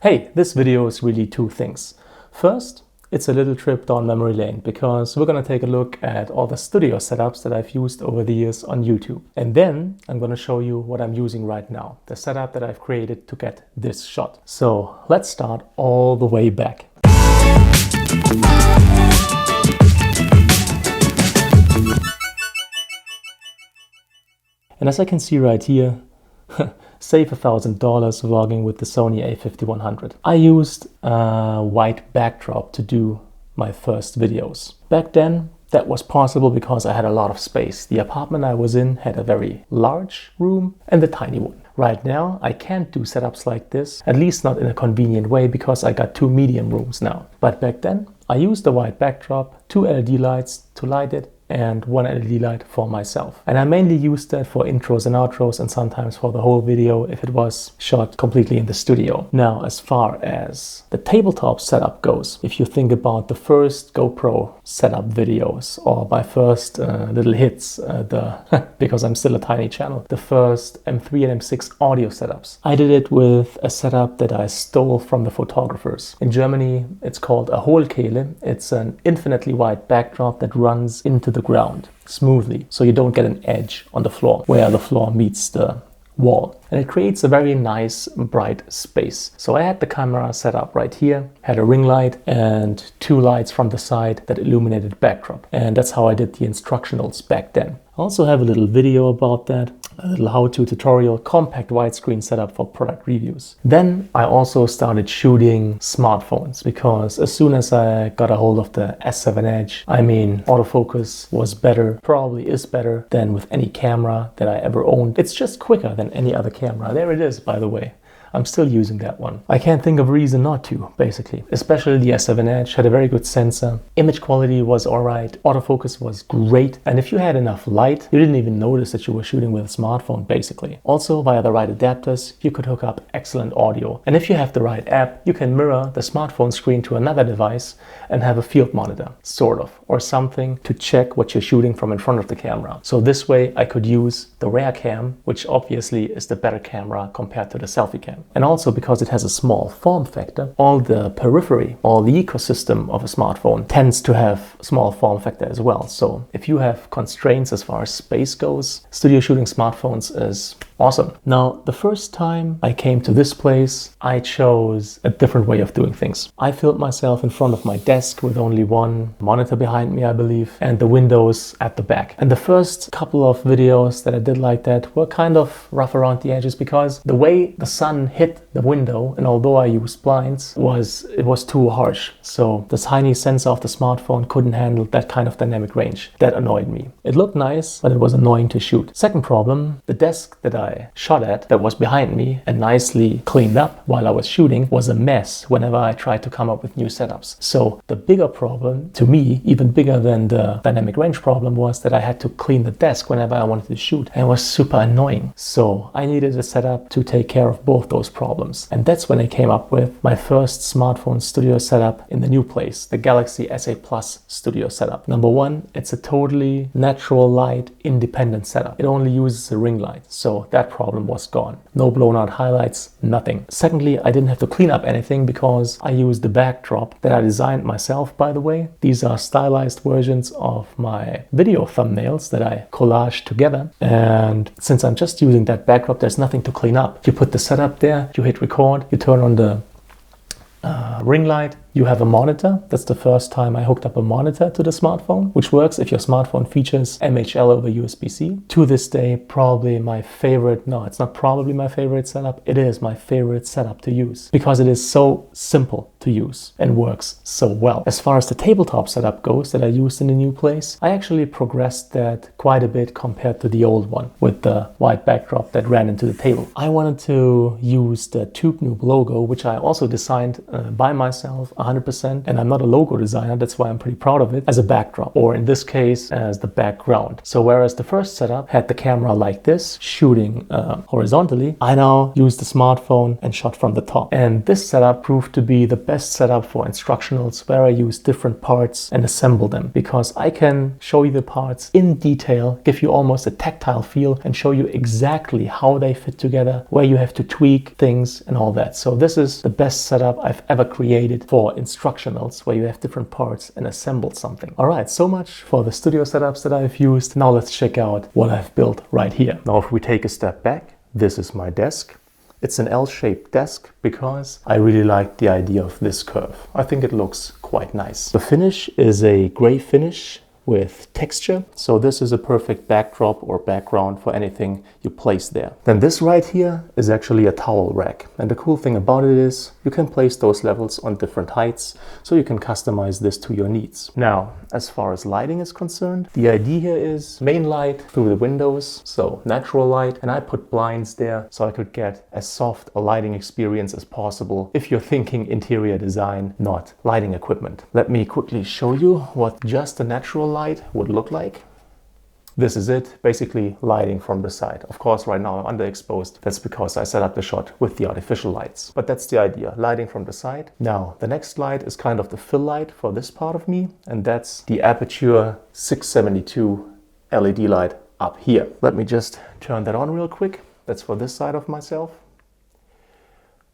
Hey, this video is really two things. First, it's a little trip down memory lane because we're going to take a look at all the studio setups that I've used over the years on YouTube. And then I'm going to show you what I'm using right now, the setup that I've created to get this shot. So let's start all the way back. And as I can see right here, save $1,000 vlogging with the Sony a5100. I used a white backdrop to do my first videos. Back then, that was possible because I had a lot of space. The apartment I was in had a very large room and a tiny one. Right now, I can't do setups like this, at least not in a convenient way because I got two medium rooms now. But back then, I used the white backdrop, two LED lights to light it, and one LED light for myself. And I mainly used that for intros and outros and sometimes for the whole video if it was shot completely in the studio. Now, as far as the tabletop setup goes, if you think about the first GoPro setup videos or my first little hits, because I'm still a tiny channel, the first M3 and M6 audio setups, I did it with a setup that I stole from the photographers. In Germany, it's called a Hohlkehle. It's an infinitely wide backdrop that runs into the ground smoothly, so you don't get an edge on the floor where the floor meets the wall, and it creates a very nice bright space. So I had the camera set up right here, had a ring light and two lights from the side that illuminated backdrop, and that's how I did the instructionals back then. I also have a little video about that, a little how-to tutorial, compact widescreen setup for product reviews. Then I also started shooting smartphones because as soon as I got a hold of the S7 Edge, I mean, autofocus was better, probably is better than with any camera that I ever owned. It's just quicker than any other camera. There it is, by the way. I'm still using that one. I can't think of a reason not to, basically. Especially the S7 Edge had a very good sensor. Image quality was alright. Autofocus was great. And if you had enough light, you didn't even notice that you were shooting with a smartphone, basically. Also, via the right adapters, you could hook up excellent audio. And if you have the right app, you can mirror the smartphone screen to another device and have a field monitor, sort of, or something to check what you're shooting from in front of the camera. So this way I could use the rear cam, which obviously is the better camera compared to the selfie cam. And also because it has a small form factor, all the periphery, all the ecosystem of a smartphone tends to have small form factor as well. So if you have constraints as far as space goes, studio shooting smartphones is awesome. Now, the first time I came to this place, I chose a different way of doing things. I filmed myself in front of my desk with only one monitor behind me, I believe, and the windows at the back. And the first couple of videos that I did like that were kind of rough around the edges because the way the sun hit the window, and although I used blinds, it was too harsh. So the tiny sensor of the smartphone couldn't handle that kind of dynamic range. That annoyed me. It looked nice, but it was annoying to shoot. Second problem, the desk that I shot at that was behind me and nicely cleaned up while I was shooting was a mess whenever I tried to come up with new setups. So the bigger problem, to me, even bigger than the dynamic range problem, was that I had to clean the desk whenever I wanted to shoot, and it was super annoying. So I needed a setup to take care of both those problems. And that's when I came up with my first smartphone studio setup in the new place, the Galaxy S8 Plus studio setup. Number one, it's a totally natural light independent setup. It only uses a ring light, so that problem was gone. No blown out highlights, nothing. Secondly, I didn't have to clean up anything because I used the backdrop that I designed myself, by the way. These are stylized versions of my video thumbnails that I collaged together. And since I'm just using that backdrop, there's nothing to clean up. You put the setup there, you hit record, you turn on the ring light, you have a monitor. That's the first time I hooked up a monitor to the smartphone, which works if your smartphone features MHL over USB-C. To this day, probably my favorite, no, it's not probably my favorite setup, it is my favorite setup to use because it is so simple to use and works so well. As far as the tabletop setup goes that I used in the new place, I actually progressed that quite a bit compared to the old one with the white backdrop that ran into the table. I wanted to use the Tubenoob logo, which I also designed by myself 100%, and I'm not a logo designer, that's why I'm pretty proud of it, as a backdrop, or in this case, as the background. So whereas the first setup had the camera like this, shooting horizontally, I now use the smartphone and shot from the top. And this setup proved to be the best setup for instructionals, where I use different parts and assemble them, because I can show you the parts in detail, give you almost a tactile feel, and show you exactly how they fit together, where you have to tweak things and all that. So this is the best setup I've ever created for instructionals, where you have different parts and assemble something. All right, so much for the studio setups that I've used. Now let's check out what I've built right here. Now if we take a step back, this is my desk. It's an L-shaped desk because I really like the idea of this curve. I think it looks quite nice. The finish is a gray finish with texture. So this is a perfect backdrop or background for anything you place there. Then this right here is actually a towel rack. And the cool thing about it is you can place those levels on different heights, so you can customize this to your needs. Now, as far as lighting is concerned, the idea here is main light through the windows, so natural light, and I put blinds there so I could get as soft a lighting experience as possible if you're thinking interior design, not lighting equipment. Let me quickly show you what just a natural light would look like. This is it, basically lighting from the side. Of course, right now I'm underexposed. That's because I set up the shot with the artificial lights. But that's the idea, lighting from the side. Now, the next light is kind of the fill light for this part of me, and that's the Aperture 672 LED light up here. Let me just turn that on real quick. That's for this side of myself.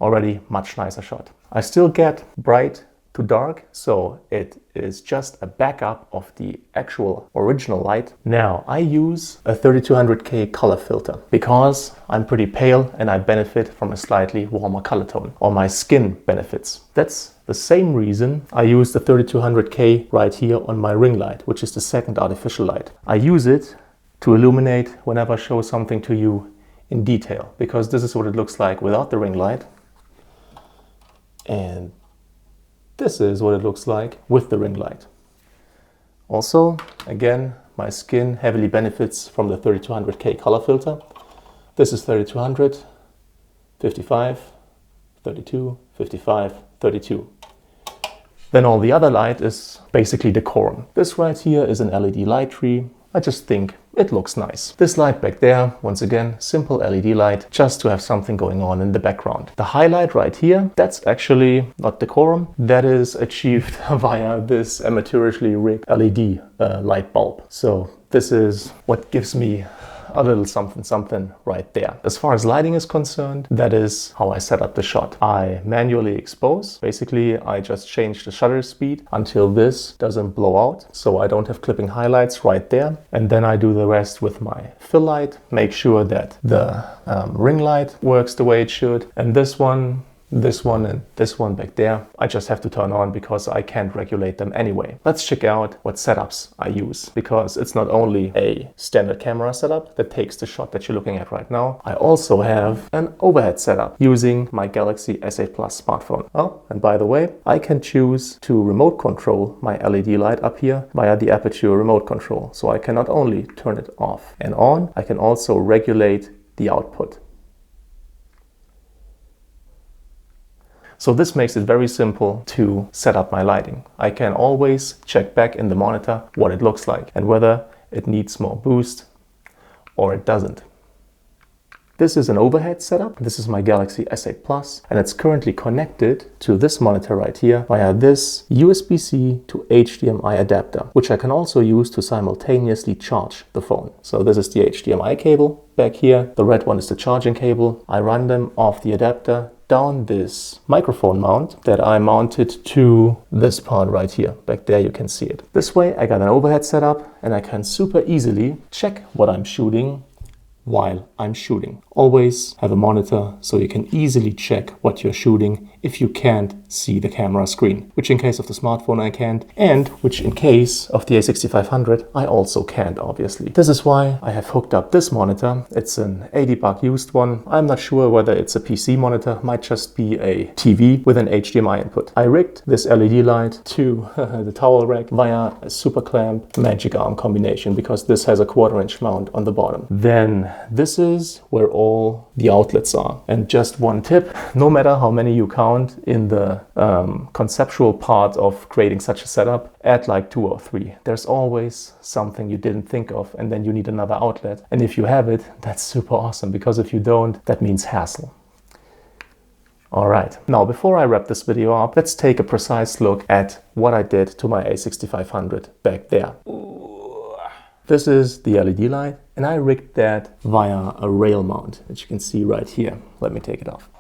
Already much nicer shot. I still get bright to dark, so it is just a backup of the actual original light. Now I use a 3200K color filter because I'm pretty pale and I benefit from a slightly warmer color tone, or my skin benefits. That's the same reason I use the 3200K right here on my ring light, which is the second artificial light. I use it to illuminate whenever I show something to you in detail, because this is what it looks like without the ring light, and this is what it looks like with the ring light. Also, again, my skin heavily benefits from the 3200K color filter. This is 3200, 55, 32, 55, 32. Then all the other light is basically decorum. This right here is an LED light tree. I just think it looks nice. This light back there, once again, simple LED light, just to have something going on in the background. The highlight right here, that's actually not decorum. That is achieved via this amateurishly rigged LED light bulb. So this is what gives me a little something right there. As far as lighting is concerned, that is how I set up the shot. I manually expose. Basically, I just change the shutter speed until this doesn't blow out, so I don't have clipping highlights right there. And then I do the rest with my fill light, make sure that the ring light works the way it should. And this one, and this one back there, I just have to turn on because I can't regulate them anyway. Let's check out what setups I use, because it's not only a standard camera setup that takes the shot that you're looking at right now. I also have an overhead setup using my Galaxy S8 Plus smartphone. Oh, and by the way, I can choose to remote control my LED light up here via the Aperture remote control. So I can not only turn it off and on, I can also regulate the output. So this makes it very simple to set up my lighting. I can always check back in the monitor what it looks like and whether it needs more boost or it doesn't. This is an overhead setup. This is my Galaxy S8 Plus, and it's currently connected to this monitor right here via this USB-C to HDMI adapter, which I can also use to simultaneously charge the phone. So this is the HDMI cable back here. The red one is the charging cable. I run them off the adapter down this microphone mount that I mounted to this part right here. Back there you can see it. This way I got an overhead setup and I can super easily check what I'm shooting while I'm shooting. Always have a monitor so you can easily check what you're shooting if you can't see the camera screen, which in case of the smartphone I can't, and which in case of the A6500 I also can't, obviously. This is why I have hooked up this monitor. It's an $80 used one. I'm not sure whether it's a PC monitor, might just be a TV with an HDMI input. I rigged this LED light to the towel rack via a super clamp magic arm combination, because this has a 1/4 inch mount on the bottom. Then this is where all the outlets are. And just one tip, no matter how many you count in the conceptual part of creating such a setup, add like 2 or 3. There's always something you didn't think of, and then you need another outlet. And if you have it, that's super awesome, because if you don't, that means hassle. All right, now before I wrap this video up, let's take a precise look at what I did to my A6500 back there. This is the LED light, and I rigged that via a rail mount, which you can see right here. Let me take it off.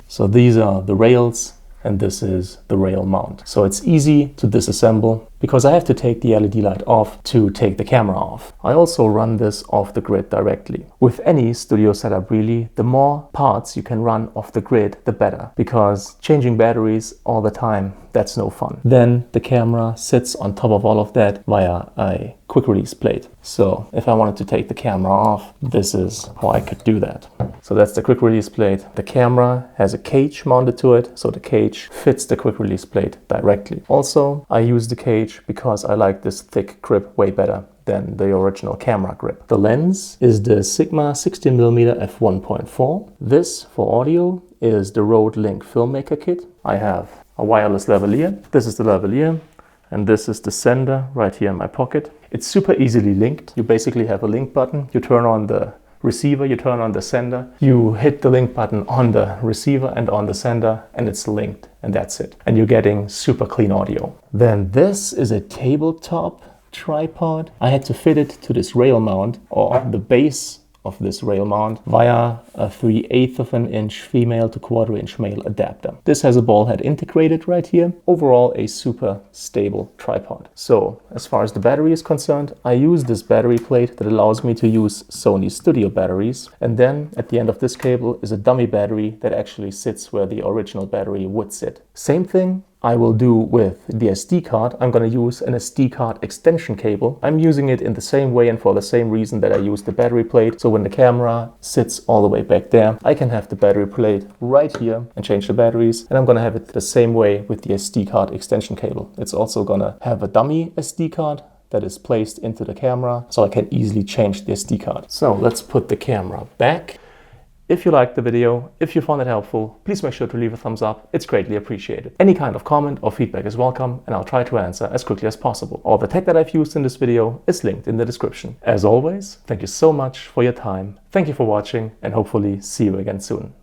So these are the rails, and this is the rail mount. So it's easy to disassemble because I have to take the LED light off to take the camera off. I also run this off the grid directly. With any studio setup really, the more parts you can run off the grid, the better, because changing batteries all the time, that's no fun. Then the camera sits on top of all of that via a quick release plate. So if I wanted to take the camera off, this is how I could do that. So that's the quick release plate. The camera has a cage mounted to it, so the cage fits the quick release plate directly. Also, I use the cage because I like this thick grip way better than the original camera grip. The lens is the Sigma 16mm f1.4. This, for audio, is the Rode Link Filmmaker Kit. I have a wireless lavalier. This is the lavalier, and this is the sender right here in my pocket. It's super easily linked. You basically have a link button. You turn on the receiver, you turn on the sender, you hit the link button on the receiver and on the sender, and it's linked, and that's it. And you're getting super clean audio. Then this is a tabletop tripod. I had to fit it to this rail mount, or the base of this rail mount, via a 3/8 of an inch female to 1/4 inch male adapter. This has a ball head integrated right here. Overall, a super stable tripod. So as far as the battery is concerned, I use this battery plate that allows me to use Sony Studio batteries. And then at the end of this cable is a dummy battery that actually sits where the original battery would sit. Same thing I will do with the SD card. I'm going to use an SD card extension cable. I'm using it in the same way and for the same reason that I use the battery plate. So when the camera sits all the way back there, I can have the battery plate right here and change the batteries. And I'm going to have it the same way with the SD card extension cable. It's also going to have a dummy SD card that is placed into the camera, so I can easily change the SD card. So let's put the camera back. If you liked the video, if you found it helpful, please make sure to leave a thumbs up. It's greatly appreciated. Any kind of comment or feedback is welcome, and I'll try to answer as quickly as possible. All the tech that I've used in this video is linked in the description. As always, thank you so much for your time. Thank you for watching, and hopefully see you again soon.